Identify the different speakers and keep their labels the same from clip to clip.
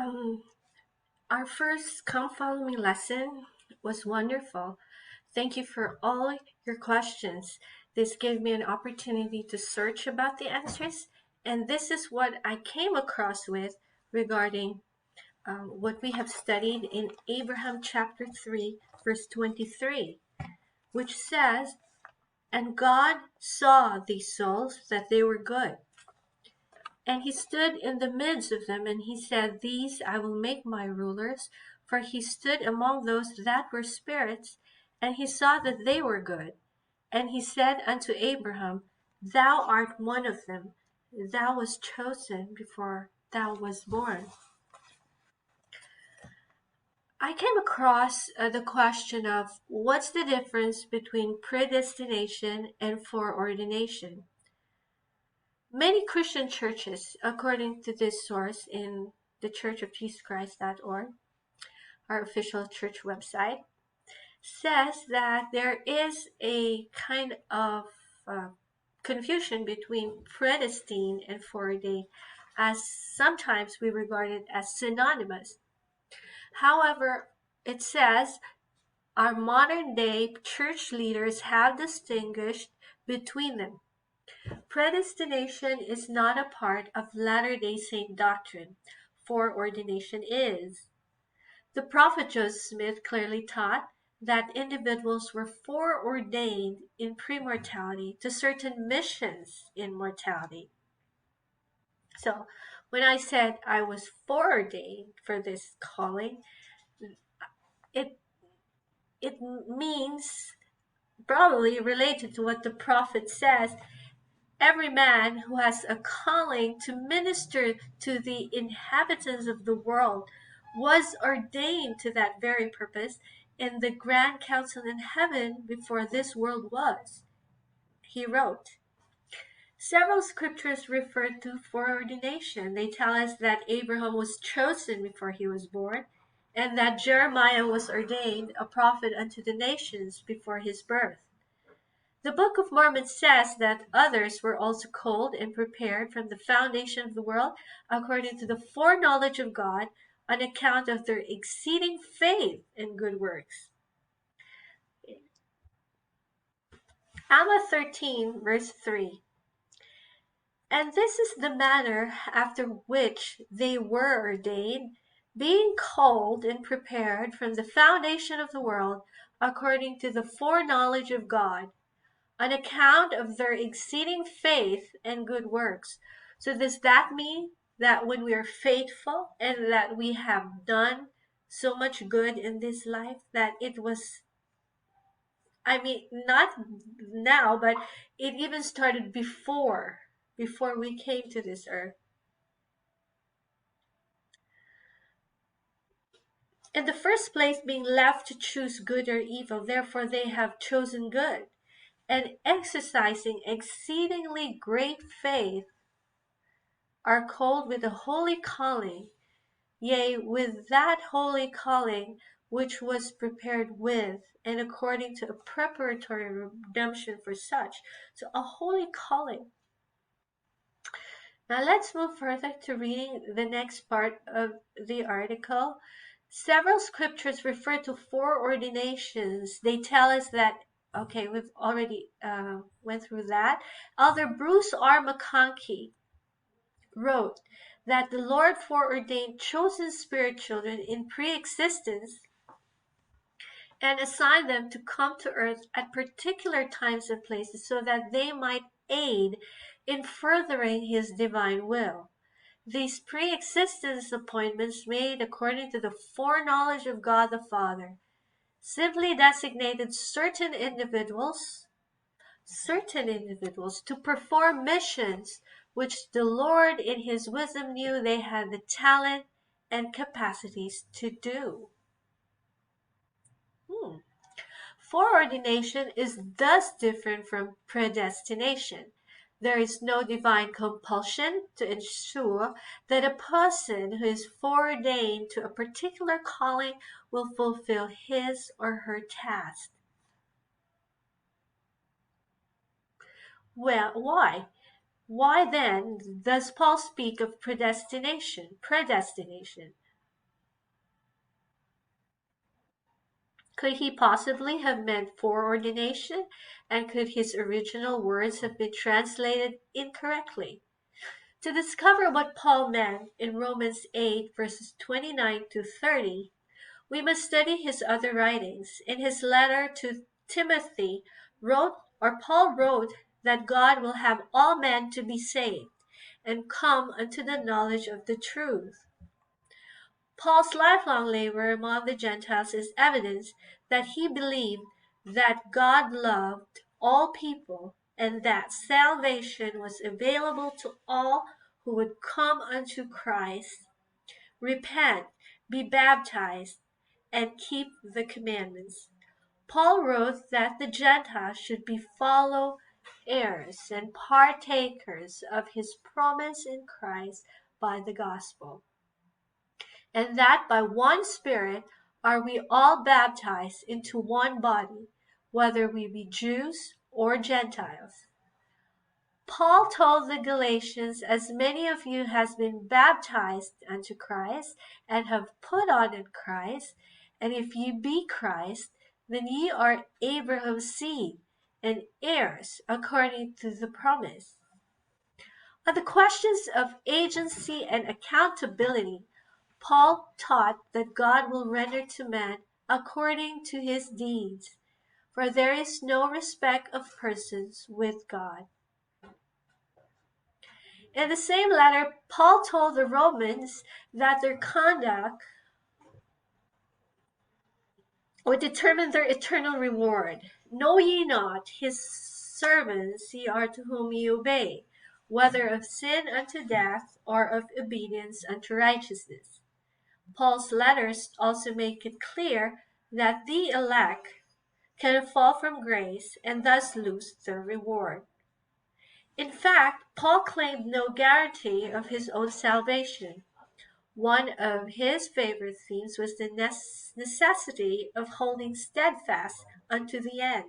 Speaker 1: Um, our first Come Follow Me lesson was wonderful. Thank you for all your questions. This gave me an opportunity to search about the answers, and this is what I came across with regarding what we have studied in Abraham chapter 3, verse 23, which says, "And God saw these souls that they were good. And he stood in the midst of them, and he said, These I will make my rulers. For he stood among those that were spirits, and he saw that they were good. And he said unto Abraham, Thou art one of them. Thou wast chosen before thou wast born." I came across the question of what's the difference between predestination and foreordination. Many Christian churches, according to this source in thechurchofjesuschrist.org, our official church website, says that there is a kind of confusion between predestined and foreordained, as sometimes we regard it as synonymous. However, it says our modern day church leaders have distinguished between them. Predestination is not a part of Latter-day Saint doctrine. Foreordination is. The prophet Joseph Smith clearly taught that individuals were foreordained in premortality to certain missions in mortality. So when I said I was foreordained for this calling, it means probably related to what the prophet says. Every man who has a calling to minister to the inhabitants of the world was ordained to that very purpose in the grand council in heaven before this world was. He wrote. Several scriptures refer to foreordination. They tell us that Abraham was chosen before he was born, and that Jeremiah was ordained a prophet unto the nations before his birth. The Book of Mormon says that others were also called and prepared from the foundation of the world according to the foreknowledge of God on account of their exceeding faith and good works. Alma 13, verse 3. And this is the manner after which they were ordained, being called and prepared from the foundation of the world according to the foreknowledge of God, on account of their exceeding faith and good works. So does that mean that when we are faithful and that we have done so much good in this life, that it was, not now, but it even started before we came to this earth? In the first place, being left to choose good or evil, therefore they have chosen good, and exercising exceedingly great faith, are called with a holy calling, yea, with that holy calling which was prepared with, and according to a preparatory redemption for such. So a holy calling. Now let's move further to reading the next part of the article. Several scriptures refer to foreordinations. They tell us that, okay, we've already went through that. Elder Bruce R. McConkie wrote that the Lord foreordained chosen spirit children in pre-existence and assigned them to come to earth at particular times and places so that they might aid in furthering his divine will. These pre-existence appointments made according to the foreknowledge of God the Father simply designated certain individuals to perform missions which the Lord in his wisdom knew they had the talent and capacities to do. Foreordination is thus different from predestination. There is no divine compulsion to ensure that a person who is foreordained to a particular calling will fulfill his or her task. Well, why? Why then does Paul speak of predestination? Could he possibly have meant foreordination, and could his original words have been translated incorrectly? To discover what Paul meant in Romans 8 verses 29 to 30, we must study his other writings. In his letter to Timothy, Paul wrote that God will have all men to be saved and come unto the knowledge of the truth. Paul's lifelong labor among the Gentiles is evidence that he believed that God loved all people and that salvation was available to all who would come unto Christ, repent, be baptized, and keep the commandments. Paul wrote that the Gentiles should be fellow heirs and partakers of his promise in Christ by the gospel, and that by one Spirit are we all baptized into one body, whether we be Jews or Gentiles. Paul told the Galatians, as many of you has been baptized unto Christ, and have put on in Christ, and if ye be Christ, then ye are Abraham's seed, and heirs according to the promise. On the questions of agency and accountability, Paul taught that God will render to man according to his deeds, for there is no respect of persons with God. In the same letter, Paul told the Romans that their conduct would determine their eternal reward. Know ye not his servants ye are to whom ye obey, whether of sin unto death or of obedience unto righteousness. Paul's letters also make it clear that the elect can fall from grace and thus lose their reward. In fact, Paul claimed no guarantee of his own salvation. One of his favorite themes was the necessity of holding steadfast unto the end.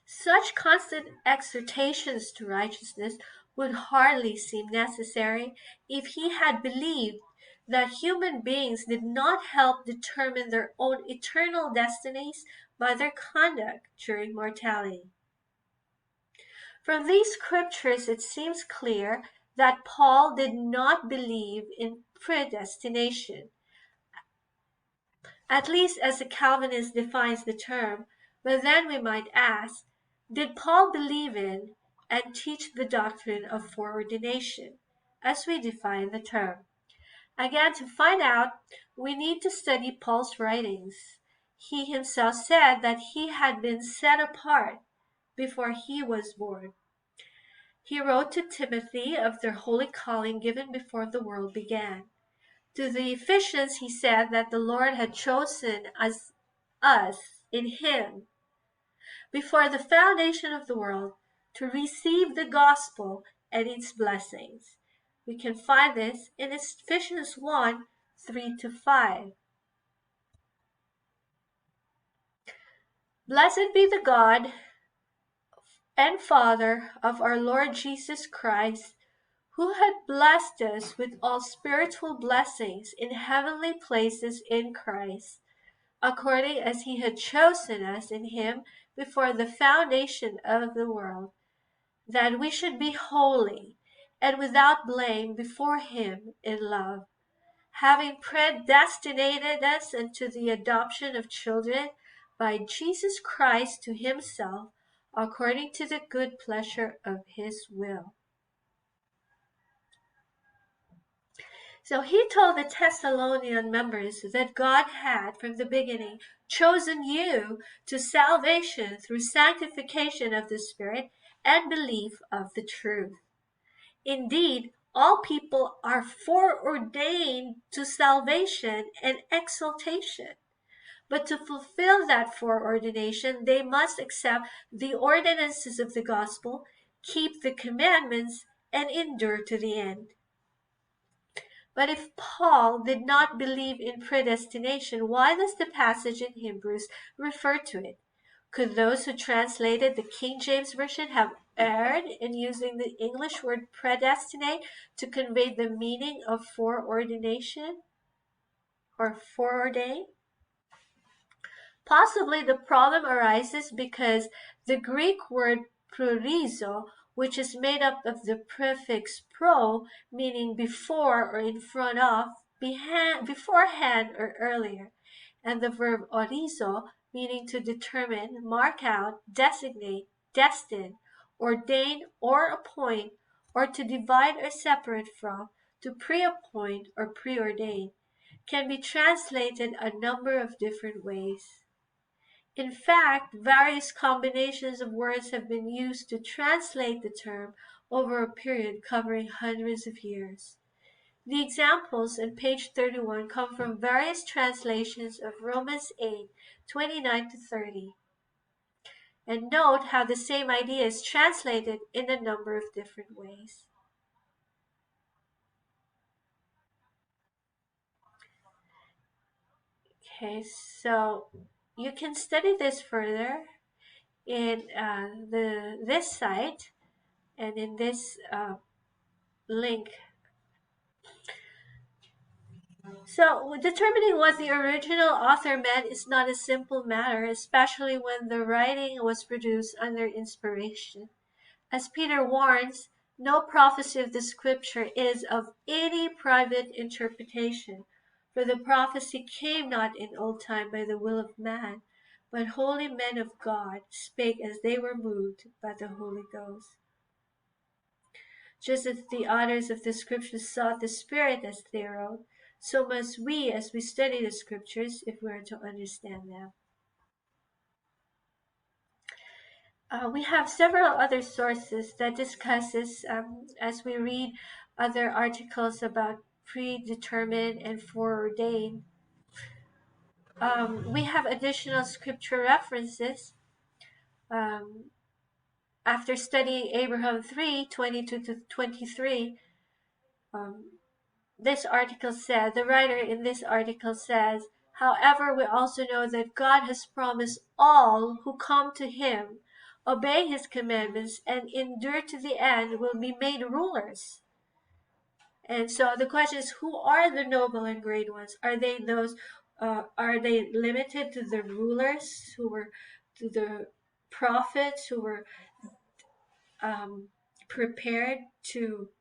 Speaker 1: Such constant exhortations to righteousness would hardly seem necessary if he had believed that human beings did not help determine their own eternal destinies by their conduct during mortality. From these scriptures it seems clear that Paul did not believe in predestination, at least as the Calvinist defines the term, but then we might ask, did Paul believe in and teach the doctrine of foreordination, as we define the term? Again, to find out, we need to study Paul's writings. He himself said that he had been set apart before he was born. He wrote to Timothy of their holy calling given before the world began. To the Ephesians he said that the Lord had chosen us in him before the foundation of the world to receive the gospel and its blessings. We can find this in Ephesians 1, 3-5. Blessed be the God and Father of our Lord Jesus Christ, who had blessed us with all spiritual blessings in heavenly places in Christ, according as he had chosen us in him before the foundation of the world, that we should be holy and without blame before him in love, having predestinated us unto the adoption of children by Jesus Christ to himself, according to the good pleasure of his will. So he told the Thessalonian members that God had from the beginning chosen you to salvation through sanctification of the Spirit and belief of the truth. Indeed, all people are foreordained to salvation and exaltation. But to fulfill that foreordination, they must accept the ordinances of the gospel, keep the commandments, and endure to the end. But if Paul did not believe in predestination, why does the passage in Hebrews refer to it? Could those who translated the King James Version have erred in using the English word predestinate to convey the meaning of foreordination? or foreordain? Possibly the problem arises because the Greek word prorizo, which is made up of the prefix pro, meaning before or in front of, beforehand or earlier, and the verb orizo, meaning to determine, mark out, designate, destine, ordain or appoint, or to divide or separate from, to pre-appoint or preordain, can be translated a number of different ways. In fact, various combinations of words have been used to translate the term over a period covering hundreds of years. The examples on page 31 come from various translations of Romans 8:29-30. And note how the same idea is translated in a number of different ways. Okay, so you can study this further in this site and in this link. So determining what the original author meant is not a simple matter, especially when the writing was produced under inspiration. As Peter warns, no prophecy of the scripture is of any private interpretation, for the prophecy came not in old time by the will of man, but holy men of God spake as they were moved by the Holy Ghost. Just as the authors of the scriptures sought the Spirit as they wrote, so must we as we study the scriptures if we are to understand them. We have several other sources that discusses as we read other articles about predetermined and foreordained. We have additional scripture references. After studying Abraham 3:22-23, the writer in this article says, however, we also know that God has promised all who come to him, obey his commandments, and endure to the end will be made rulers. And so the question is, who are the noble and great ones? Are they limited to the rulers to the prophets who were prepared to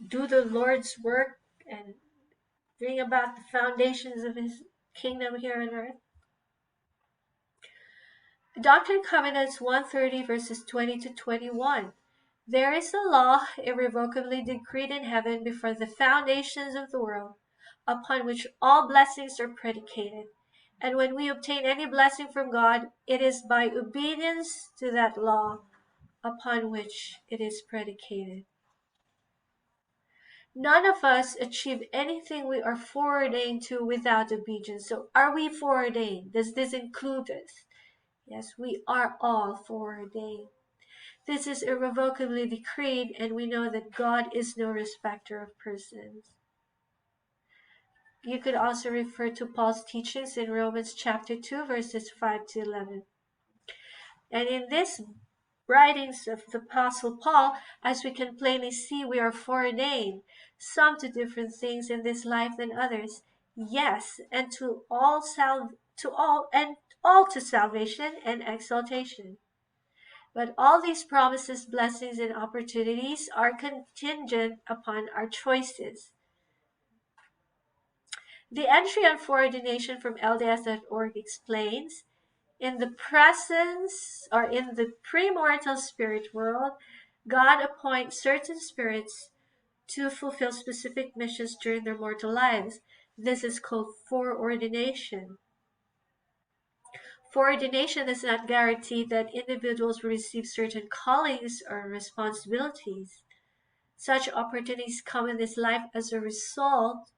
Speaker 1: do the Lord's work and bring about the foundations of his kingdom here on earth? Doctrine and Covenants 130 verses 20-21. There is a law irrevocably decreed in heaven before the foundations of the world, upon which all blessings are predicated. And when we obtain any blessing from God, it is by obedience to that law upon which it is predicated. None of us achieve anything we are foreordained to without obedience. So are we foreordained? Does this include us? Yes, we are all foreordained. This is irrevocably decreed, and we know that God is no respecter of persons. You could also refer to Paul's teachings in Romans chapter 2, verses 5-11. And in this writings of the Apostle Paul, as we can plainly see, we are foreordained, some to different things in this life than others. Yes, and all to salvation and exaltation. But all these promises, blessings, and opportunities are contingent upon our choices. The entry on Foreordination from LDS.org explains, in the presence or in the premortal spirit world, God appoints certain spirits to fulfill specific missions during their mortal lives. This is called foreordination. Foreordination does not guarantee that individuals will receive certain callings or responsibilities. Such opportunities come in this life as a result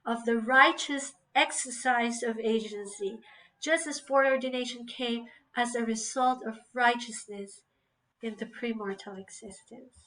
Speaker 1: of the righteous exercise of agency, just as foreordination came as a result of righteousness in the premortal existence.